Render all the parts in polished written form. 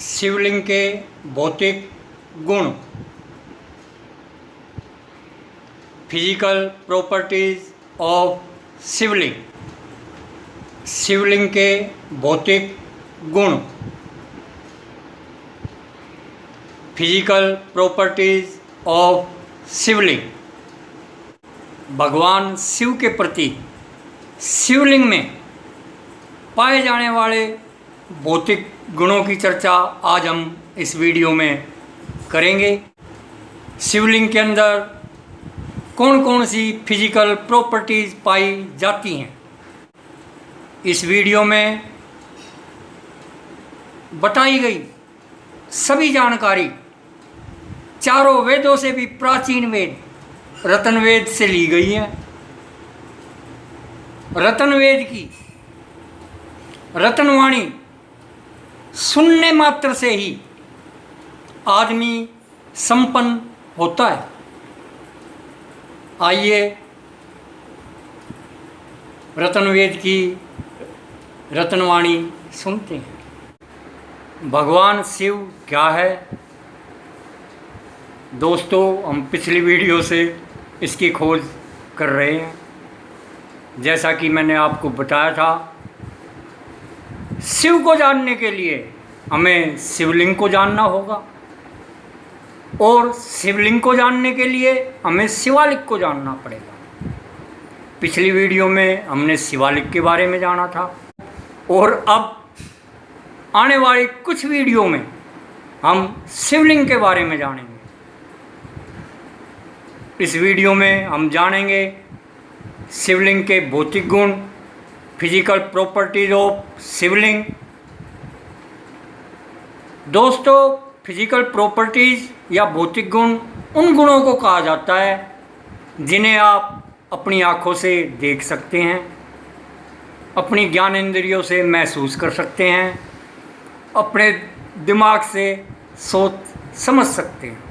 शिवलिंग के भौतिक गुण, फिजिकल प्रॉपर्टीज ऑफ शिवलिंग। शिवलिंग के भौतिक गुण, फिजिकल प्रॉपर्टीज ऑफ शिवलिंग। भगवान शिव के प्रति शिवलिंग में पाए जाने वाले भौतिक गुणों की चर्चा आज हम इस वीडियो में करेंगे। शिवलिंग के अंदर कौन कौन सी फिजिकल प्रॉपर्टीज पाई जाती हैं, इस वीडियो में बताई गई सभी जानकारी चारों वेदों से भी प्राचीन वेद रत्नवेद से ली गई है। रत्नवेद की रत्नवाणी सुनने मात्र से ही आदमी संपन्न होता है। आइए रत्नवेद की रत्नवाणी सुनते हैं। भगवान शिव क्या है? दोस्तों, हम पिछली वीडियो से इसकी खोज कर रहे हैं। जैसा कि मैंने आपको बताया था, शिव को जानने के लिए हमें शिवलिंग को जानना होगा और शिवलिंग को जानने के लिए हमें शिवालिक को जानना पड़ेगा। पिछली वीडियो में हमने शिवालिक के बारे में जाना था और अब आने वाली कुछ वीडियो में हम शिवलिंग के बारे में जानेंगे। इस वीडियो में हम जानेंगे शिवलिंग के भौतिक गुण, फिजिकल प्रॉपर्टीज ऑफ शिवलिंग। दोस्तों, फिजिकल प्रॉपर्टीज या भौतिक गुण उन गुणों को कहा जाता है जिन्हें आप अपनी आँखों से देख सकते हैं, अपनी ज्ञानेंद्रियों से महसूस कर सकते हैं, अपने दिमाग से सोच समझ सकते हैं।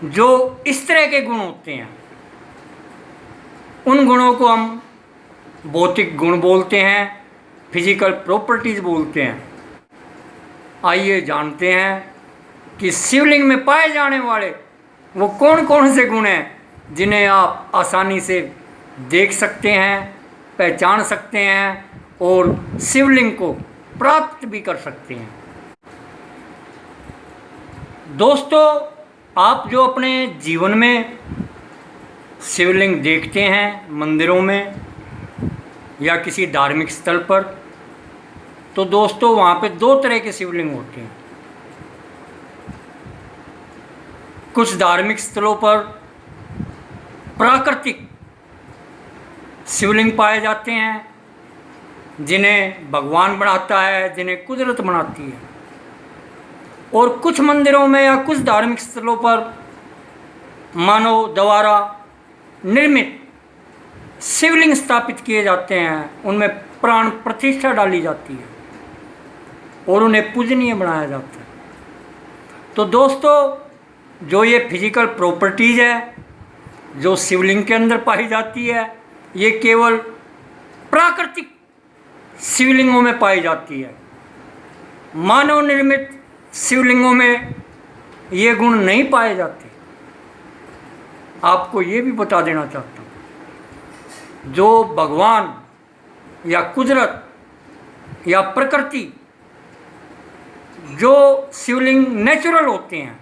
जो इस तरह के गुण होते हैं उन गुणों को हम भौतिक गुण बोलते हैं, फिजिकल प्रॉपर्टीज बोलते हैं। आइए जानते हैं कि शिवलिंग में पाए जाने वाले वो कौन कौन से गुण हैं जिन्हें आप आसानी से देख सकते हैं, पहचान सकते हैं और शिवलिंग को प्राप्त भी कर सकते हैं। दोस्तों, आप जो अपने जीवन में शिवलिंग देखते हैं मंदिरों में या किसी धार्मिक स्थल पर, तो दोस्तों वहाँ पे दो तरह के शिवलिंग होते हैं। कुछ धार्मिक स्थलों पर प्राकृतिक शिवलिंग पाए जाते हैं जिन्हें भगवान बनाता है, जिन्हें कुदरत बनाती है। और कुछ मंदिरों में या कुछ धार्मिक स्थलों पर मानव द्वारा निर्मित शिवलिंग स्थापित किए जाते हैं, उनमें प्राण प्रतिष्ठा डाली जाती है और उन्हें पूजनीय बनाया जाता है। तो दोस्तों, जो ये फिजिकल प्रॉपर्टीज है जो शिवलिंग के अंदर पाई जाती है, ये केवल प्राकृतिक शिवलिंगों में पाई जाती है। मानव निर्मित शिवलिंगों में ये गुण नहीं पाए जाते। आपको ये भी बता देना चाहता हूँ, जो भगवान या कुदरत या प्रकृति, जो शिवलिंग नेचुरल होते हैं,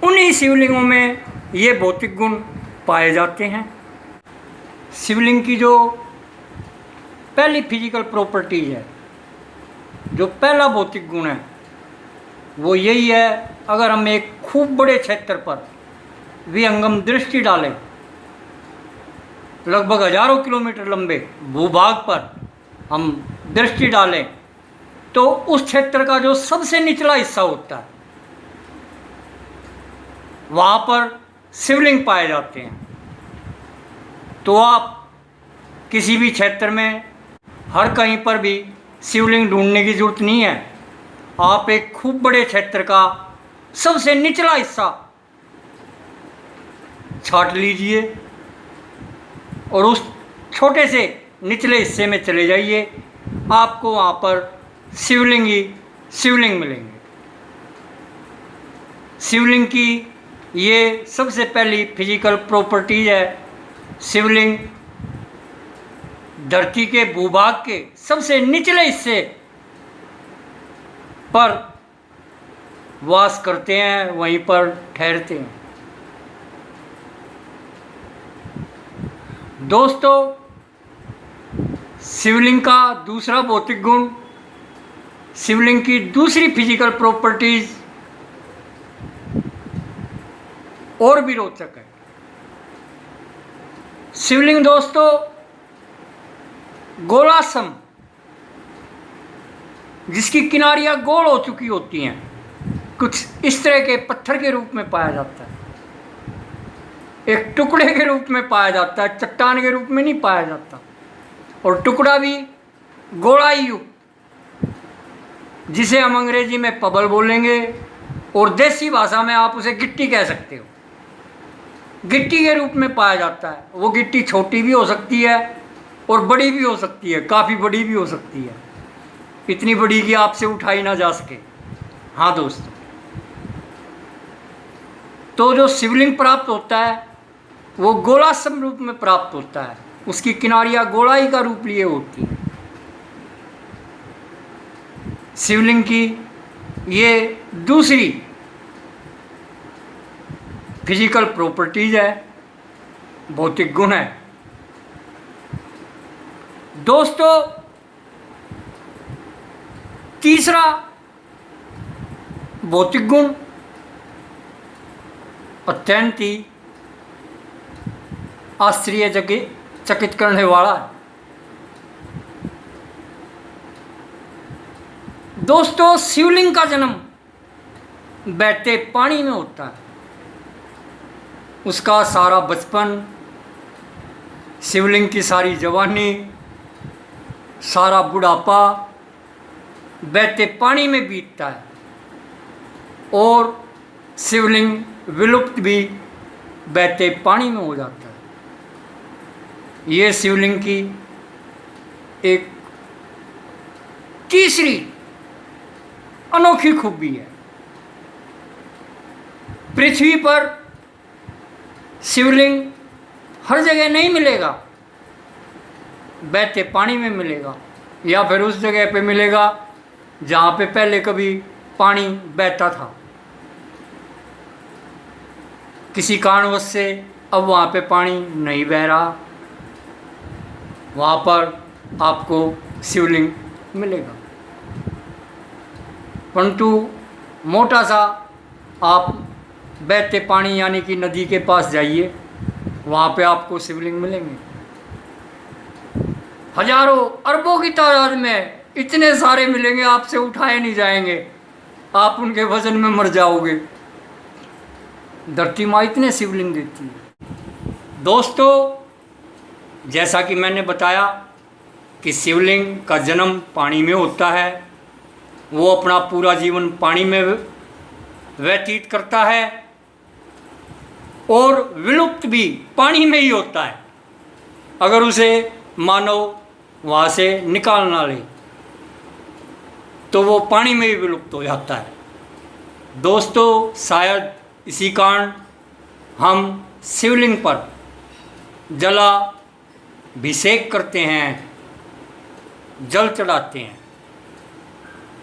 उन्हीं शिवलिंगों में ये भौतिक गुण पाए जाते हैं। शिवलिंग की जो पहली फिजिकल प्रॉपर्टी है, जो पहला भौतिक गुण है, वो यही है, अगर हम एक खूब बड़े क्षेत्र पर विहंगम दृष्टि डालें, लगभग हजारों किलोमीटर लंबे भूभाग पर हम दृष्टि डालें, तो उस क्षेत्र का जो सबसे निचला हिस्सा होता है वहाँ पर शिवलिंग पाए जाते हैं। तो आप किसी भी क्षेत्र में हर कहीं पर भी शिवलिंग ढूंढने की जरूरत नहीं है। आप एक खूब बड़े क्षेत्र का सबसे निचला हिस्सा छांट लीजिए और उस छोटे से निचले हिस्से में चले जाइए आपको वहाँ पर शिवलिंग ही शिवलिंग मिलेंगे। शिवलिंग की ये सबसे पहली फिजिकल प्रॉपर्टीज है। शिवलिंग धरती के भूभाग के सबसे निचले हिस्से पर वास करते हैं, वहीं पर ठहरते हैं। दोस्तों, शिवलिंग का दूसरा भौतिक गुण, शिवलिंग की दूसरी फिजिकल प्रॉपर्टीज और भी रोचक है। शिवलिंग दोस्तों गोलासम, जिसकी किनारियां गोल हो चुकी होती हैं, कुछ इस तरह के पत्थर के रूप में पाया जाता है। एक टुकड़े के रूप में पाया जाता है, चट्टान के रूप में नहीं पाया जाता। और टुकड़ा भी गोलाई युक्त, जिसे हम अंग्रेजी में पबल बोलेंगे और देसी भाषा में आप उसे गिट्टी कह सकते हो। गिट्टी के रूप में पाया जाता है। वो गिट्टी छोटी भी हो सकती है और बड़ी भी हो सकती है, काफ़ी बड़ी भी हो सकती है, इतनी बड़ी कि आपसे उठाई ना जा सके। हाँ दोस्तों, तो जो शिवलिंग प्राप्त होता है वो गोलासम रूप में प्राप्त होता है। उसकी किनारियां गोलाई का रूप लिए होती है। शिवलिंग की ये दूसरी फिजिकल प्रॉपर्टीज है, भौतिक गुण है। दोस्तों, तीसरा भौतिक गुण अत्यंत ही आश्चर्यचकित करने वाला है। दोस्तों, शिवलिंग का जन्म बहते पानी में होता है। उसका सारा बचपन, शिवलिंग की सारी जवानी, सारा बुढ़ापा बहते पानी में बीतता है और शिवलिंग विलुप्त भी बहते पानी में हो जाता है। ये शिवलिंग की एक तीसरी अनोखी खूबी है। पृथ्वी पर शिवलिंग हर जगह नहीं मिलेगा, बहते पानी में मिलेगा, या फिर उस जगह पे मिलेगा जहाँ पे पहले कभी पानी बहता था। किसी कारणवश से अब वहाँ पे पानी नहीं बह रहा, वहाँ पर आपको शिवलिंग मिलेगा। परंतु मोटा सा आप बहते पानी यानी कि नदी के पास जाइए, वहाँ पे आपको शिवलिंग मिलेंगे। हजारों अरबों की तादाद में इतने सारे मिलेंगे, आपसे उठाए नहीं जाएंगे, आप उनके वजन में मर जाओगे। धरती माँ इतने शिवलिंग देती है। दोस्तों, जैसा कि मैंने बताया कि शिवलिंग का जन्म पानी में होता है, वो अपना पूरा जीवन पानी में व्यतीत करता है और विलुप्त भी पानी में ही होता है। अगर उसे मानव वहाँ से निकाल ना ले तो वो पानी में ही विलुप्त हो जाता है। दोस्तों, शायद इसी कारण हम शिवलिंग पर जलाभिषेक करते हैं, जल चढ़ाते हैं,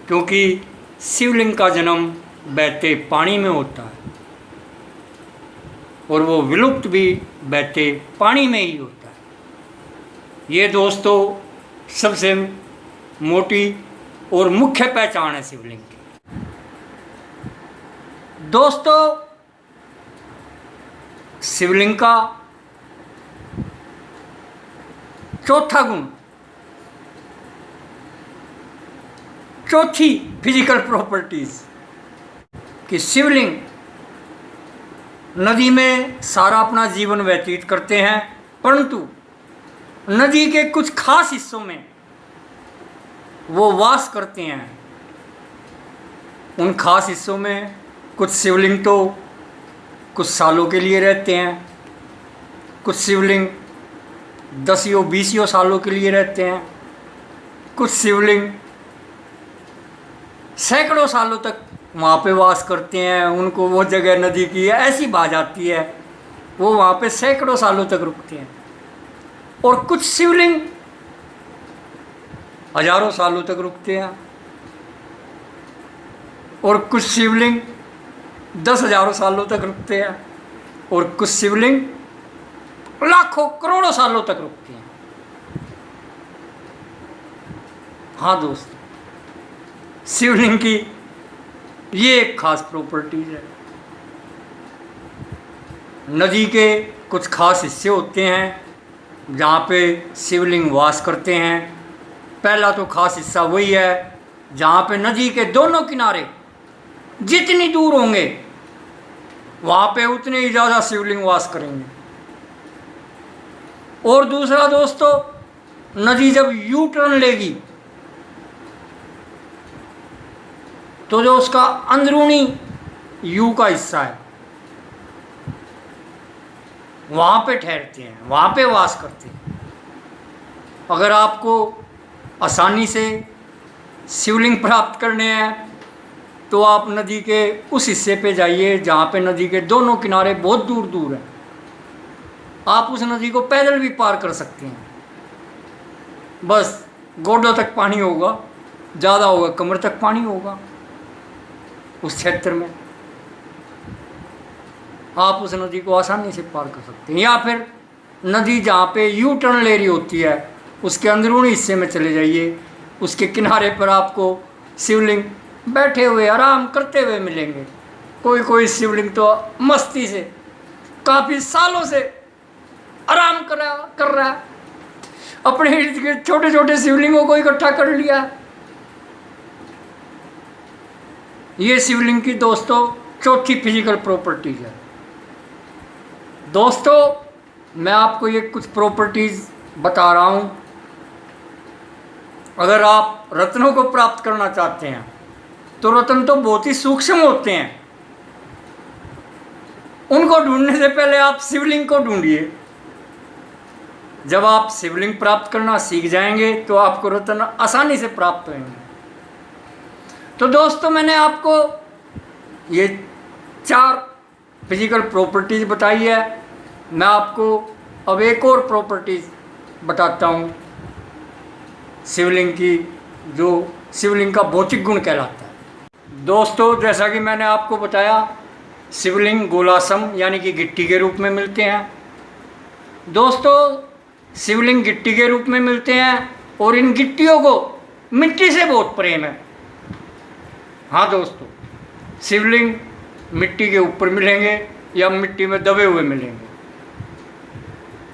क्योंकि शिवलिंग का जन्म बहते पानी में होता है और वो विलुप्त भी बहते पानी में ही होता है। ये दोस्तों सबसे मोटी और मुख्य पहचान है शिवलिंग की। दोस्तों, शिवलिंग का चौथा गुण, चौथी फिजिकल प्रॉपर्टीज कि शिवलिंग नदी में सारा अपना जीवन व्यतीत करते हैं, परंतु नदी के कुछ खास हिस्सों में वो वास करते हैं। उन खास हिस्सों में कुछ शिवलिंग तो कुछ सालों के लिए रहते हैं, कुछ शिवलिंग 10 या 20 सालों के लिए रहते हैं, कुछ शिवलिंग सैकड़ों सालों तक वहाँ पे वास करते हैं, उनको वो जगह नदी की ऐसी बाज आती है, वो वहाँ पे सैकड़ों सालों तक रुकते हैं। और कुछ शिवलिंग हजारों सालों तक रुकते हैं, और कुछ शिवलिंग 10,000 सालों तक रुकते हैं, और कुछ शिवलिंग लाखों करोड़ों सालों तक रुकते हैं। हाँ दोस्तों, शिवलिंग की ये एक खास प्रॉपर्टीज है। नदी के कुछ खास हिस्से होते हैं जहाँ पे शिवलिंग वास करते हैं। पहला तो खास हिस्सा वही है जहाँ पे नदी के दोनों किनारे जितनी दूर होंगे वहाँ पे उतने ही ज़्यादा शिवलिंग वास करेंगे। और दूसरा दोस्तों, नदी जब यू टर्न लेगी तो जो उसका अंदरूनी यू का हिस्सा है वहाँ पे ठहरते हैं, वहाँ पे वास करते हैं। अगर आपको आसानी से शिवलिंग प्राप्त करने हैं तो आप नदी के उस हिस्से पे जाइए जहाँ पे नदी के दोनों किनारे बहुत दूर दूर हैं। आप उस नदी को पैदल भी पार कर सकते हैं, बस गोडों तक पानी होगा, ज़्यादा होगा कमर तक पानी होगा। उस क्षेत्र में आप उस नदी को आसानी से पार कर सकते हैं। या फिर नदी जहाँ पे यू टर्न ले रही होती है उसके अंदरूनी हिस्से में चले जाइए, उसके किनारे पर आपको शिवलिंग बैठे हुए आराम करते हुए मिलेंगे। कोई कोई शिवलिंग तो मस्ती से काफ़ी सालों से आराम कर रहा है, अपने इर्द गिर्द छोटे छोटे शिवलिंगों को इकट्ठा कर लिया। ये शिवलिंग की दोस्तों चौथी फिजिकल प्रॉपर्टीज है। दोस्तों मैं आपको ये कुछ प्रॉपर्टीज बता रहा हूँ। अगर आप रत्नों को प्राप्त करना चाहते हैं तो रत्न तो बहुत ही सूक्ष्म होते हैं, उनको ढूंढने से पहले आप शिवलिंग को ढूंढिए। जब आप शिवलिंग प्राप्त करना सीख जाएंगे तो आपको रत्न आसानी से प्राप्त होंगे। तो दोस्तों मैंने आपको ये 4 फिजिकल प्रॉपर्टीज बताई है। मैं आपको अब एक और प्रॉपर्टीज बताता हूँ शिवलिंग की, जो शिवलिंग का भौतिक गुण कहलाता है। दोस्तों जैसा कि मैंने आपको बताया, शिवलिंग गोलासम यानी कि गिट्टी के रूप में मिलते हैं। दोस्तों शिवलिंग गिट्टी के रूप में मिलते हैं और इन गिट्टियों को मिट्टी से बहुत प्रेम है। हाँ दोस्तों, शिवलिंग मिट्टी के ऊपर मिलेंगे या मिट्टी में दबे हुए मिलेंगे,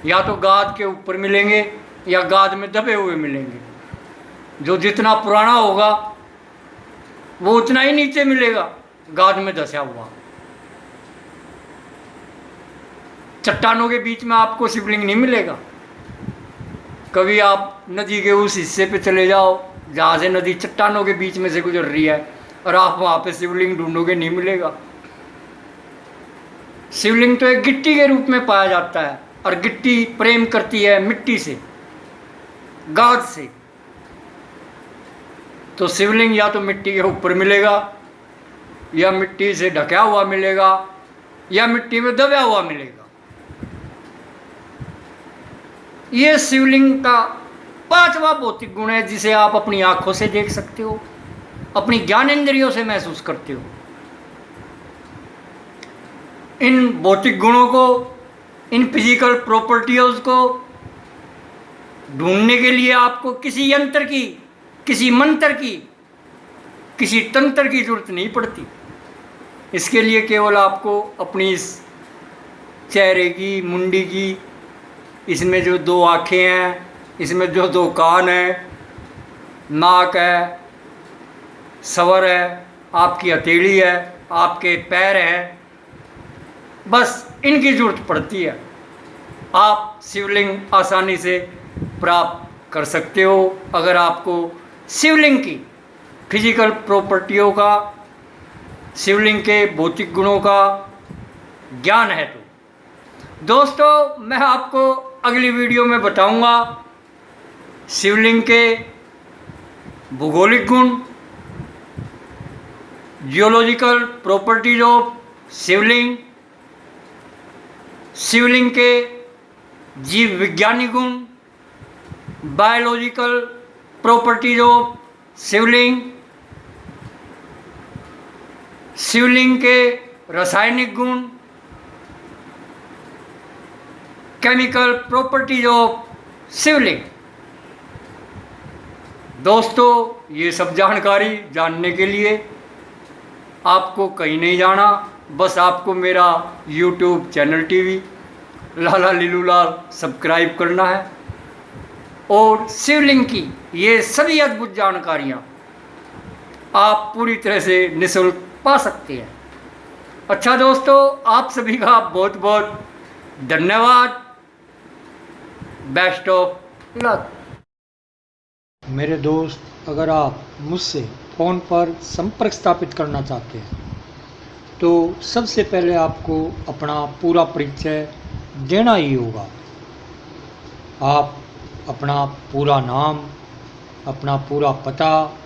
या तो गाद के ऊपर मिलेंगे या गाद में दबे हुए मिलेंगे। जो जितना पुराना होगा वो उतना ही नीचे मिलेगा, गाद में धंसा हुआ। चट्टानों के बीच में आपको शिवलिंग नहीं मिलेगा। कभी आप नदी के उस हिस्से पे चले जाओ जहाँ से नदी चट्टानों के बीच में से गुजर रही है और आप वहाँ पे शिवलिंग ढूंढोगे, नहीं मिलेगा। शिवलिंग तो एक गिट्टी के रूप में पाया जाता है और गिट्टी प्रेम करती है मिट्टी से, गाद से। तो शिवलिंग या तो मिट्टी के ऊपर मिलेगा या मिट्टी से ढका हुआ मिलेगा या मिट्टी में दबा हुआ मिलेगा। ये शिवलिंग का 5वां भौतिक गुण है जिसे आप अपनी आंखों से देख सकते हो, अपनी ज्ञानेंद्रियों से महसूस करते हो। इन भौतिक गुणों को, इन फिजिकल प्रॉपर्टीज को ढूंढने के लिए आपको किसी यंत्र की, किसी मंत्र की, किसी तंत्र की जरूरत नहीं पड़ती। इसके लिए केवल आपको अपनी इस चेहरे की, मुंडी की, इसमें जो 2 आँखें हैं, इसमें जो 2 कान हैं, नाक है, सवर है, आपकी हथेली है, आपके पैर हैं, बस इनकी ज़रूरत पड़ती है। आप शिवलिंग आसानी से प्राप्त कर सकते हो अगर आपको शिवलिंग की फिजिकल प्रॉपर्टियों का, शिवलिंग के भौतिक गुणों का ज्ञान है। तो दोस्तों मैं आपको अगली वीडियो में बताऊंगा शिवलिंग के भूगोलिक गुण, जियोलॉजिकल प्रॉपर्टीज ऑफ शिवलिंग, शिवलिंग के जीव विज्ञानी गुण, बायोलॉजिकल प्रॉपर्टीज ऑफ शिवलिंग, शिवलिंग के रासायनिक गुण, केमिकल प्रॉपर्टीज ऑफ शिवलिंग। दोस्तों, ये सब जानकारी जानने के लिए आपको कहीं नहीं जाना, बस आपको मेरा YouTube चैनल टीवी लाला लीलू लाल सब्सक्राइब करना है और शिवलिंग की ये सभी अद्भुत जानकारियाँ आप पूरी तरह से निःशुल्क पा सकते हैं। अच्छा दोस्तों, आप सभी का बहुत बहुत धन्यवाद। Best of luck. मेरे दोस्त, अगर आप मुझसे फ़ोन पर संपर्क स्थापित करना चाहते हैं तो सबसे पहले आपको अपना पूरा परिचय देना ही होगा। आप अपना पूरा नाम, अपना पूरा पता,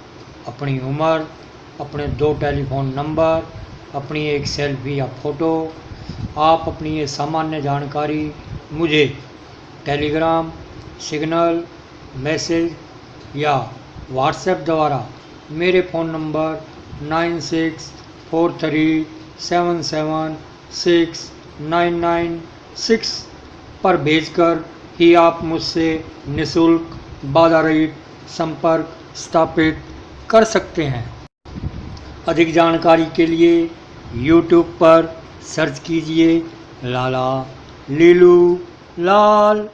अपनी उम्र, अपने 2 टेलीफोन नंबर, अपनी एक सेल्फी या फ़ोटो, आप अपनी ये सामान्य जानकारी मुझे टेलीग्राम, सिग्नल, मैसेज या व्हाट्सएप द्वारा मेरे फ़ोन नंबर 9643776996 पर भेजकर ही आप मुझसे निःशुल्क बाधा रहित संपर्क स्थापित कर सकते हैं। अधिक जानकारी के लिए YouTube पर सर्च कीजिए लाला लीलू लाल।